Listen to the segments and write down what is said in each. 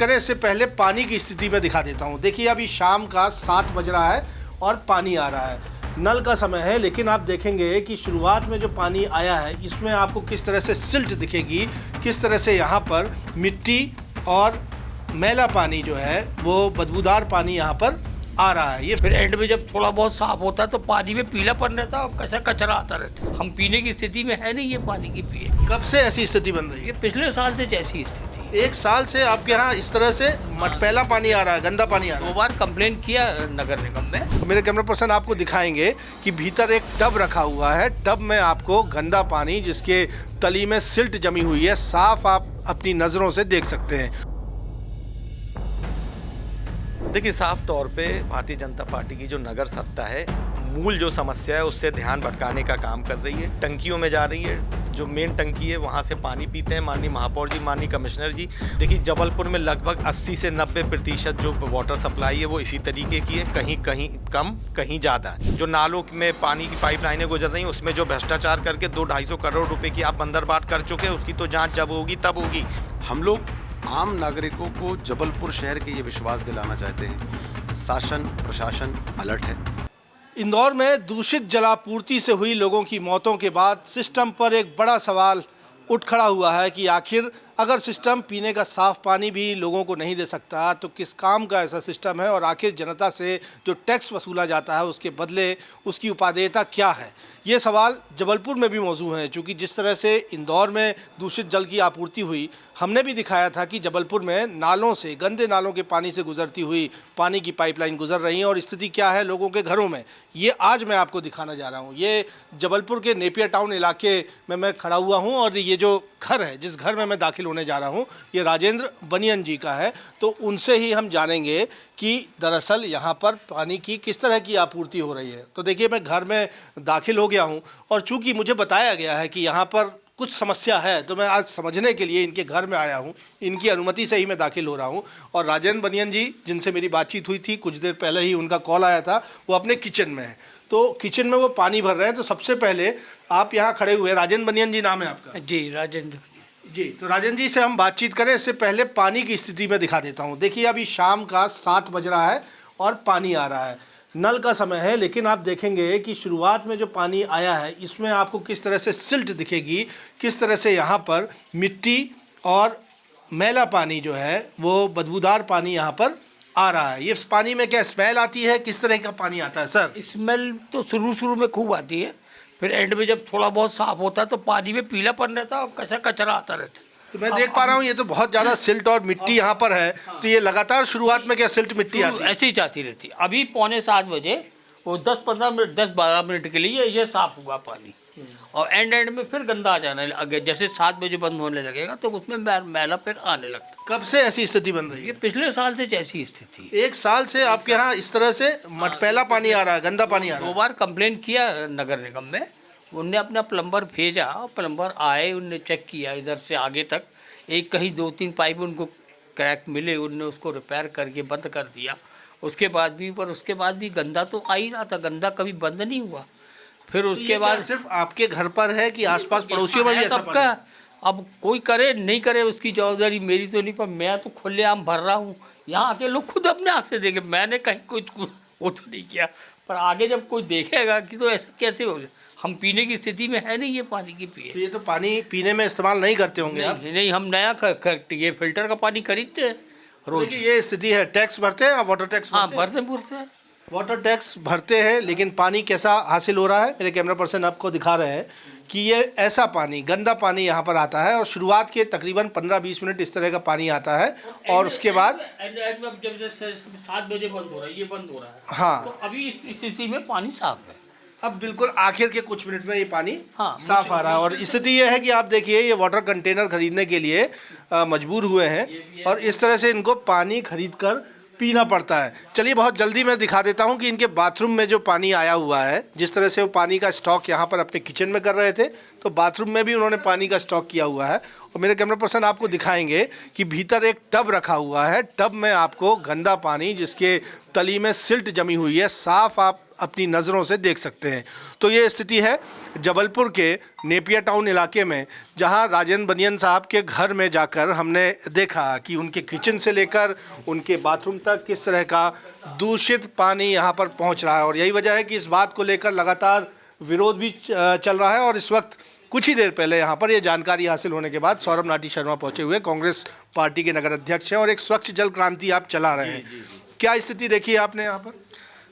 करें इससे पहले पानी की स्थिति में दिखा देता हूँ। देखिए अभी शाम का 7 बज रहा है और पानी आ रहा है। नल का समय है, लेकिन आप देखेंगे कि शुरुआत में जो पानी आया है इसमें आपको किस तरह से सिल्ट दिखेगी, किस तरह से यहाँ पर मिट्टी और मैला पानी जो है वो बदबूदार पानी यहाँ पर आ रहा है। ये फिर एंड में जब थोड़ा बहुत साफ होता है तो पानी में पीलापन रहता है और कचरा कचरा आता रहता है। हम पीने की स्थिति में है नहीं ये पानी की पिए। कब से ऐसी स्थिति बन रही है? ये पिछले साल से जैसी स्थिति। 1 साल से आपके यहाँ इस तरह से मटमैला पानी आ रहा है, गंदा पानी आ रहा है। 2 बार कंप्लेन किया नगर निगम में। तो मेरे कैमरा पर्सन आपको दिखाएंगे कि भीतर एक टब रखा हुआ है। टब में आपको गंदा पानी जिसके तली में सिल्ट जमी हुई है साफ आप अपनी नज़रों से देख सकते हैं। देखिए, साफ तौर पे भारतीय जनता पार्टी की जो नगर सत्ता है मूल जो समस्या है उससे ध्यान भटकाने का काम कर रही है। टंकियों में जा रही है, जो मेन टंकी है वहाँ से पानी पीते हैं माननीय महापौर जी, माननीय कमिश्नर जी। देखिए, जबलपुर में लगभग 80 से 90% जो वाटर सप्लाई है वो इसी तरीके की है, कहीं कहीं कम कहीं ज़्यादा। जो नालों में पानी की पाइपलाइनें गुजर रही हैं उसमें जो भ्रष्टाचार करके 200-250 करोड़ रुपए की आप बंदरबाट कर चुके हैं, उसकी तो जाँच जब होगी तब होगी। हम लोग आम नागरिकों को जबलपुर शहर के ये विश्वास दिलाना चाहते हैं, शासन प्रशासन अलर्ट है। इंदौर में दूषित जलापूर्ति से हुई लोगों की मौतों के बाद सिस्टम पर एक बड़ा सवाल उठ खड़ा हुआ है कि आखिर अगर सिस्टम पीने का साफ पानी भी लोगों को नहीं दे सकता तो किस काम का ऐसा सिस्टम है, और आखिर जनता से जो टैक्स वसूला जाता है उसके बदले उसकी उपादेयता क्या है। ये सवाल जबलपुर में भी मौजूद है, क्योंकि जिस तरह से इंदौर में दूषित जल की आपूर्ति हुई, हमने भी दिखाया था कि जबलपुर में नालों से, गंदे नालों के पानी से गुजरती हुई पानी की पाइपलाइन गुजर रही है और स्थिति क्या है लोगों के घरों में, ये आज मैं आपको दिखाना जा रहा हूँ। ये जबलपुर के नेपियर टाउन इलाके में मैं खड़ा हुआ हूँ और ये जो घर है, जिस घर में मैं दाखिल होने जा रहा हूँ, ये राजेंद्र बनियन जी का है। तो उनसे ही हम जानेंगे कि दरअसल यहाँ पर पानी की किस तरह की आपूर्ति हो रही है। तो देखिए, मैं घर में दाखिल हो गया हूँ और चूंकि मुझे बताया गया है कि यहाँ पर कुछ समस्या है, तो मैं आज समझने के लिए इनके घर में आया हूँ। इनकी अनुमति से ही मैं दाखिल हो रहा हूँ। और राजेंद्र बनियन जी, जिनसे मेरी बातचीत हुई थी कुछ देर पहले ही, उनका कॉल आया था, वो अपने किचन में है। तो किचन में वो पानी भर रहे हैं। तो सबसे पहले आप यहाँ खड़े हुए, राजेंद्र बनियन जी नाम है आपका? जी, राजेंद्र जी। तो राजेंद्र जी से हम बातचीत करें इससे पहले पानी की स्थिति में दिखा देता हूँ। देखिए अभी शाम का 7 बज रहा है और पानी आ रहा है। नल का समय है, लेकिन आप देखेंगे कि शुरुआत में जो पानी आया है इसमें आपको किस तरह से सिल्ट दिखेगी, किस तरह से यहाँ पर मिट्टी और मैला पानी जो है वो बदबूदार पानी यहाँ पर आ रहा है। ये पानी में क्या स्मेल आती है, किस तरह का पानी आता है सर? स्मेल तो शुरू में खूब आती है, फिर एंड में जब थोड़ा बहुत साफ होता है तो पानी में पीलापन रहता है और कचरा कचरा आता रहता है। तो मैं देख पा रहा हूँ ये तो बहुत ज़्यादा सिल्ट और मिट्टी यहाँ पर है। तो ये लगातार शुरुआत में क्या सिल्ट मिट्टी आती है? ऐसे ही जाती रहती है। अभी 6:45 बजे वो 10-15 मिनट 10-12 मिनट के लिए ये साफ हुआ पानी, और एंड में फिर गंदा आ जाने लगे। जैसे 7 बजे बंद होने लगेगा तो उसमें मैला फिर आने लगता। कब से ऐसी स्थिति बन रही है? ये पिछले साल से जैसी स्थिति। 1 साल से आपके यहाँ इस तरह से मटमैला पानी आ रहा है, गंदा पानी आ रहा है। 2 बार कंप्लेन किया नगर निगम में। उनने अपना प्लम्बर भेजा, प्लम्बर आए, उनने चेक किया इधर से आगे तक। एक कहीं 2-3 पाइप उनको क्रैक मिले, उनने उसको रिपेयर करके बंद कर दिया। उसके बाद भी गंदा तो आ ही रहा था, गंदा कभी बंद नहीं हुआ। फिर उसके बाद सिर्फ आपके घर पर है कि आसपास पड़ोसियों में भी ऐसा सबका? अब कोई करे नहीं करे उसकी जवाबदारी मेरी तो नहीं, पर मैं तो खुलेआम भर रहा हूँ। यहाँ आके लोग खुद अपने आँख से देखे, मैंने कहीं कुछ वो तो नहीं किया। पर आगे जब कोई देखेगा कि तो ऐसा कैसे हो, हम पीने की स्थिति में है नहीं ये पानी की पिए। तो ये तो पानी पीने में इस्तेमाल नहीं करते होंगे आप? नहीं, हम नया ये फिल्टर का पानी खरीदते हैं रोज। ये स्थिति है। टैक्स भरते हैं आप? Water tax? हाँ, भरते हैं। वाटर टैक्स भरते हैं, लेकिन पानी कैसा हासिल हो रहा है? मेरे कैमरा पर्सन आपको दिखा रहे हैं कि ये ऐसा पानी, गंदा पानी यहाँ पर आता है और शुरुआत के तकरीबन 15-20 मिनट इस तरह का पानी आता है और उसके बाद जब 7 बजे बंद हो रहा है, ये बंद हो रहा है। हाँ, तो अभी इस स्थिति में पानी साफ है। अब बिल्कुल आखिर के कुछ मिनट में ये पानी हाँ, साफ आ रहा है। और स्थिति ये है कि आप देखिए ये वाटर कंटेनर खरीदने के लिए मजबूर हुए हैं और इस तरह से इनको पानी खरीद कर पीना पड़ता है। चलिए बहुत जल्दी मैं दिखा देता हूँ कि इनके बाथरूम में जो पानी आया हुआ है, जिस तरह से वो पानी का स्टॉक यहाँ पर अपने किचन में कर रहे थे, तो बाथरूम में भी उन्होंने पानी का स्टॉक किया हुआ है। और मेरे कैमरा पर्सन आपको दिखाएंगे कि भीतर एक टब रखा हुआ है। टब में आपको गंदा पानी जिसके तली में सिल्ट जमी हुई है साफ आप अपनी नज़रों से देख सकते हैं। तो ये स्थिति है जबलपुर के नेपियर टाउन इलाके में, जहां राजेंद्र बनियान साहब के घर में जाकर हमने देखा कि उनके किचन से लेकर उनके बाथरूम तक किस तरह का दूषित पानी यहां पर पहुंच रहा है। और यही वजह है कि इस बात को लेकर लगातार विरोध भी चल रहा है। और इस वक्त कुछ ही देर पहले यहाँ पर ये जानकारी हासिल होने के बाद सौरभ नाटी शर्मा पहुंचे हुए कांग्रेस पार्टी के नगर अध्यक्ष हैं और एक स्वच्छ जल क्रांति आप चला रहे हैं। क्या स्थिति देखी है आपने यहाँ पर?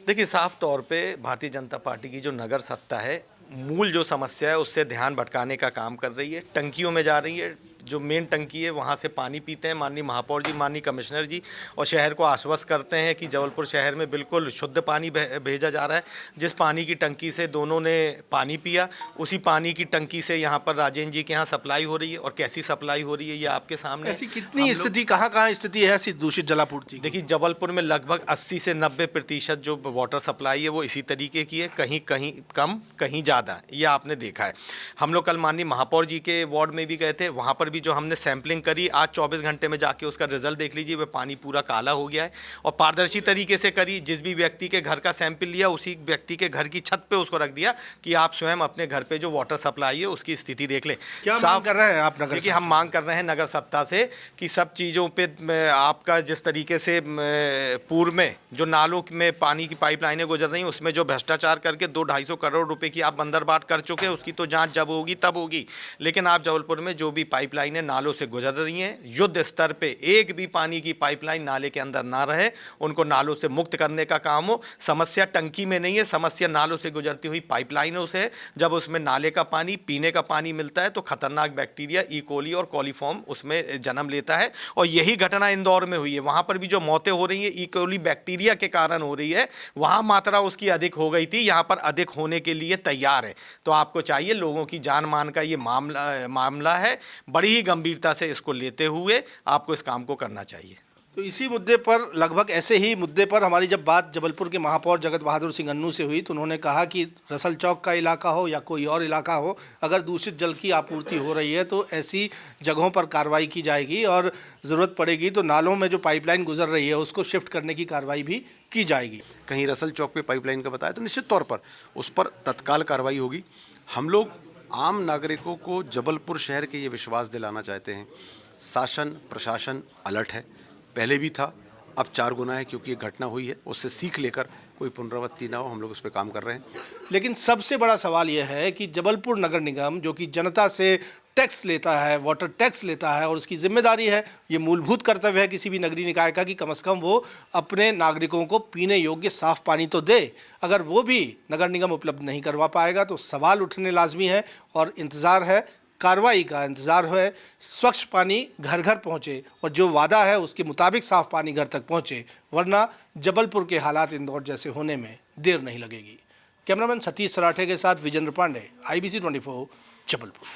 देखिए, साफ तौर पे भारतीय जनता पार्टी की जो नगर सत्ता है, मूल जो समस्या है उससे ध्यान भटकाने का काम कर रही है। टंकियों में जा रही है, जो मेन टंकी है वहाँ से पानी पीते हैं माननीय महापौर जी, माननीय कमिश्नर जी, और शहर को आश्वस्त करते हैं कि जबलपुर शहर में बिल्कुल शुद्ध पानी भेजा जा रहा है। जिस पानी की टंकी से दोनों ने पानी पिया, उसी पानी की टंकी से यहाँ पर राजेंद्र जी के यहाँ सप्लाई हो रही है। और कैसी सप्लाई हो रही है ये आपके सामने। ऐसी कितनी स्थिति, कहाँ स्थिति है ऐसी दूषित जलापूर्ति? देखिए, जबलपुर में लगभग 80 से 90% जो वाटर सप्लाई है वो इसी तरीके की है, कहीं कहीं कम कहीं ज़्यादा, ये आपने देखा है। हम लोग कल माननीय महापौर जी के वार्ड में भी गए थे, वहाँ पर भी जो हमने सैंपलिंग करी, आज 24 घंटे में जाके उसका रिजल्ट देख लीजिए, वह पानी पूरा काला हो गया है। और पारदर्शी तरीके से करी, जिस भी व्यक्ति के घर का सैंपल लिया उसी व्यक्ति के घर की छत पे उसको रख दिया कि आप स्वयं अपने घर पे जो वाटर सप्लाई है उसकी स्थिति देख लें। क्या मांग कर रहे हैं आप नगर? देखिए, हम मांग कर रहे हैं नगर सत्ता से कि सब चीज़ों पे आपका जिस तरीके से पूर्व में जो नालों में पानी की पाइपलाइनें गुजर रही हैं उसमें जो भ्रष्टाचार करके 200-250 करोड़ रुपए की आप बंदरबाट कर चुके हैं, उसकी तो जांच जब होगी तब होगी। लेकिन आप जबलपुर में जो भी पाइपलाइनें नालों से गुजर रही हैं, युद्ध स्तर पे एक भी पानी की पाइपलाइन नाले के अंदर ना रहे, उनको नालों से मुक्त करने का काम हो। समस्या टंकी में नहीं है, समस्या नालों से गुजरती हुई पाइपलाइनों से है। जब उसमें नाले का पानी, पीने का पानी मिलता है तो खतरनाक बैक्टीरिया ई कोली और कॉलीफॉर्म उसमें जन्म लेता है। और यही घटना इंदौर में हुई है। वहाँ पर भी जो मौतें हो रही हैं ई कोली बैक्टीरिया के कारण हो रही है। वहाँ मात्रा उसकी अधिक हो गई थी, यहाँ पर अधिक होने के लिए तैयार है। तो आपको चाहिए, लोगों की जान मान का ये मामला है, बड़ी ही गंभीरता से इसको लेते हुए आपको इस काम को करना चाहिए। तो इसी मुद्दे पर, लगभग ऐसे ही मुद्दे पर हमारी जब बात जबलपुर के महापौर जगत बहादुर सिंह अन्नू से हुई तो उन्होंने कहा कि रसल चौक का इलाका हो या कोई और इलाका हो, अगर दूषित जल की आपूर्ति हो रही है तो ऐसी जगहों पर कार्रवाई की जाएगी और ज़रूरत पड़ेगी तो नालों में जो पाइपलाइन गुजर रही है उसको शिफ्ट करने की कार्रवाई भी की जाएगी। कहीं रसल चौक पे पाइपलाइन का बताया तो निश्चित तौर पर उस पर तत्काल कार्रवाई होगी। हम लोग आम नागरिकों को जबलपुर शहर के ये विश्वास दिलाना चाहते हैं, शासन प्रशासन अलर्ट है, पहले भी था, अब 4 गुना है, क्योंकि ये घटना हुई है। उससे सीख लेकर कोई पुनरावृत्ति ना हो, हम लोग उस पर काम कर रहे हैं। लेकिन सबसे बड़ा सवाल यह है कि जबलपुर नगर निगम जो कि जनता से टैक्स लेता है, वाटर टैक्स लेता है और उसकी जिम्मेदारी है, ये मूलभूत कर्तव्य है किसी भी नगरीय निकाय का कि कम से कम वो अपने नागरिकों को पीने योग्य साफ पानी तो दे। अगर वो भी नगर निगम उपलब्ध नहीं करवा पाएगा तो सवाल उठने लाजमी है और इंतज़ार है, कार्रवाई का इंतज़ार है, स्वच्छ पानी घर घर पहुँचे और जो वादा है उसके मुताबिक साफ़ पानी घर तक पहुँचे, वरना जबलपुर के हालात इंदौर जैसे होने में देर नहीं लगेगी। कैमरामैन सतीश सराठे के साथ विजेंद्र पांडे, IBC 24, जबलपुर।